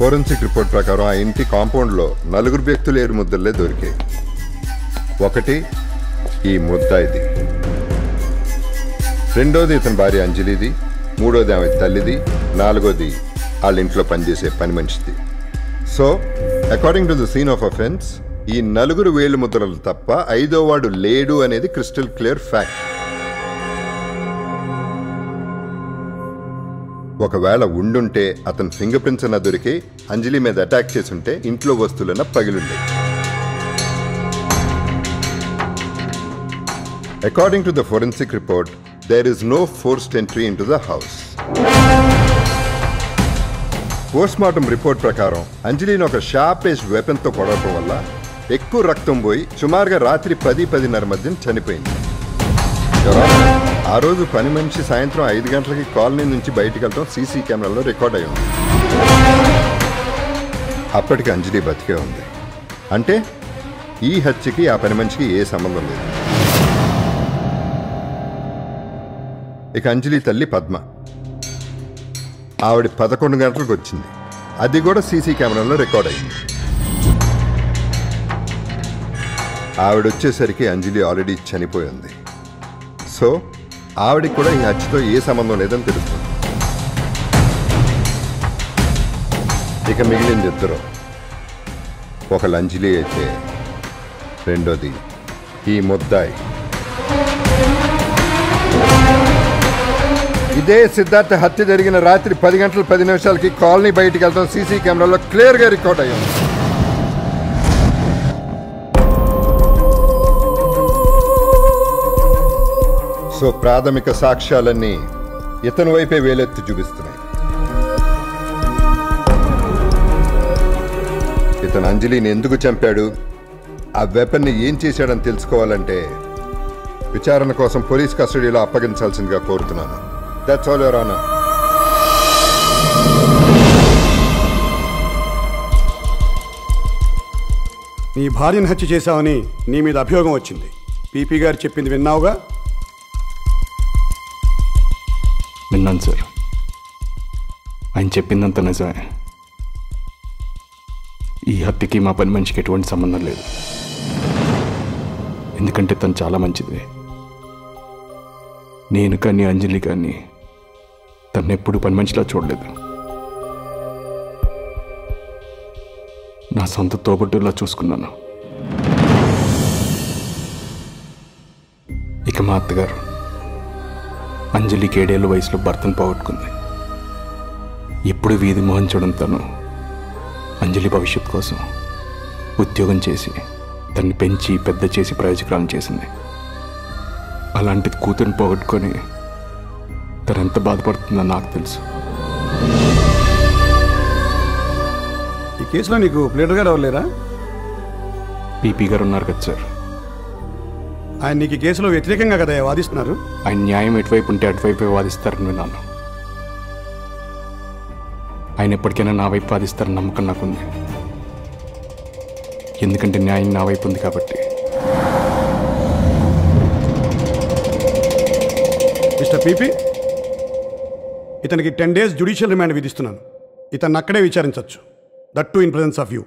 Forensic report ప్రకారం ఆ ఇంటి కాంపౌండ్లో 4 వ్యక్తులు ఏరు ముద్దలే దొరికాయి. ఒకటి ఈ ముద్దాయిది, రెండోది ఇతని భార్య అంజలిది, మూడోది ఆమె తల్లిది, నాలుగోది వాళ్ళ ఇంట్లో పనిచేసే పని మనిషిది. So according to the scene of offence ఈ 4 వేలు ముద్రలు తప్ప 5వ వాడు లేడు అనేది క్రిస్టల్ క్లియర్ ఫ్యాక్ట్. ఒకవేళ ఉండుంటే అతని ఫింగర్ ప్రింట్స్ అన్న దొరికి అంజలి మీద అటాక్ చేసుంటే ఇంట్లో వస్తువులన్న పగిలుండే. According to the forensic report there is no forced entry into the house. Postmortem report ప్రకారం అంజలిని ఒక షార్ప్ ఏజ్ వెపన్తో కొడవడం వల్ల ఎక్కువ రక్తం పోయి సుమారుగా రాత్రి 10-10:30 మధ్య చనిపోయింది. ఆ రోజు పని మనిషి సాయంత్రం 5 గంటలకి కాలనీ నుంచి బయటికి వెళ్ళడం సీసీ కెమెరాలో రికార్డ్ అయి ఉంది. అప్పటికి అంజలి బతికే ఉంది అంటే ఈ హత్యకి ఆ పని మనిషికి ఏ సంబంధం లేదు. ఇక అంజలి తల్లి పద్మ, ఆవిడ 11 గంటలకు వచ్చింది, అది కూడా సీసీ కెమెరాలో రికార్డ్ అయింది. ఆవిడ వచ్చేసరికి అంజలి ఆల్రెడీ చనిపోయింది. సో ఆవిడికి కూడా ఈ హత్యతో ఏ సంబంధం లేదని తెలుస్తుంది. ఇక మిగిలింది ఇద్దరు, ఒకళ్ళు అంజలి అయితే రెండోది ఈ ముద్దాయి. ఇదే సిద్ధార్థ హత్య జరిగిన రాత్రి 10:10 కాలనీ బయటికి వెళ్తాం సీసీ కెమెరాలో క్లియర్గా రికార్డ్ అయ్యింది. సో ప్రాథమిక సాక్ష్యాలన్నీ ఇతని వైపే వేలెత్తి చూపిస్తున్నాయి. ఇతను అంజలిని ఎందుకు చంపాడు, ఆ వెపన్ని ఏం చేశాడని తెలుసుకోవాలంటే విచారణ కోసం పోలీస్ కస్టడీలో అప్పగించాల్సిందిగా కోరుతున్నాను. That's all, Your Honor. నీ భార్యను హత్య చేశావని నీ మీద అభియోగం వచ్చింది. పీపీ గారు చెప్పింది విన్నావుగా? విన్నాను సార్, ఆయన చెప్పిందంత నిజమే. ఈ హత్యకి మా పని మనిషికి ఎటువంటి సంబంధం లేదు. ఎందుకంటే తను చాలా మంచిది. నేను కానీ అంజలి కానీ తను ఎప్పుడు పని మనిషిలా చూడలేదు. నా సొంత తోబుట్టులా చూసుకున్నాను. ఇక మా అత్తగారు అంజలికి 7 ఏళ్ళ వయసులో భర్తను పోగొట్టుకుంది. ఎప్పుడు వీధి మోహన్ చూడడం తను అంజలి భవిష్యత్ కోసం ఉద్యోగం చేసి తన్ని పెంచి పెద్ద చేసి ప్రయోజకురాలను చేసింది. అలాంటిది కూతురుని పోగొట్టుకొని తను ఎంత బాధపడుతుందో నాకు తెలుసు. ఈ కేసులో నీకు ప్లేటర్ గారు ఎవరు లేరా? పీపీ గారు ఉన్నారు కదా సార్. ఆయన నీకు ఈ కేసులో వ్యతిరేకంగా కదా వాదిస్తున్నారు. ఆయన న్యాయం ఎటువైపు ఉంటే అటువైపే వాదిస్తారని విన్నాను. ఆయన ఎప్పటికైనా నా వైపు వాదిస్తారని నమ్మకం నాకుంది. ఎందుకంటే న్యాయం నా వైపు ఉంది కాబట్టి. మిస్టర్ పీపీ, ఇతనికి 10 days జ్యుడిషియల్ రిమాండ్ విధిస్తున్నాను. ఇతన్ని అక్కడే విచారించవచ్చు, that too in presence of you.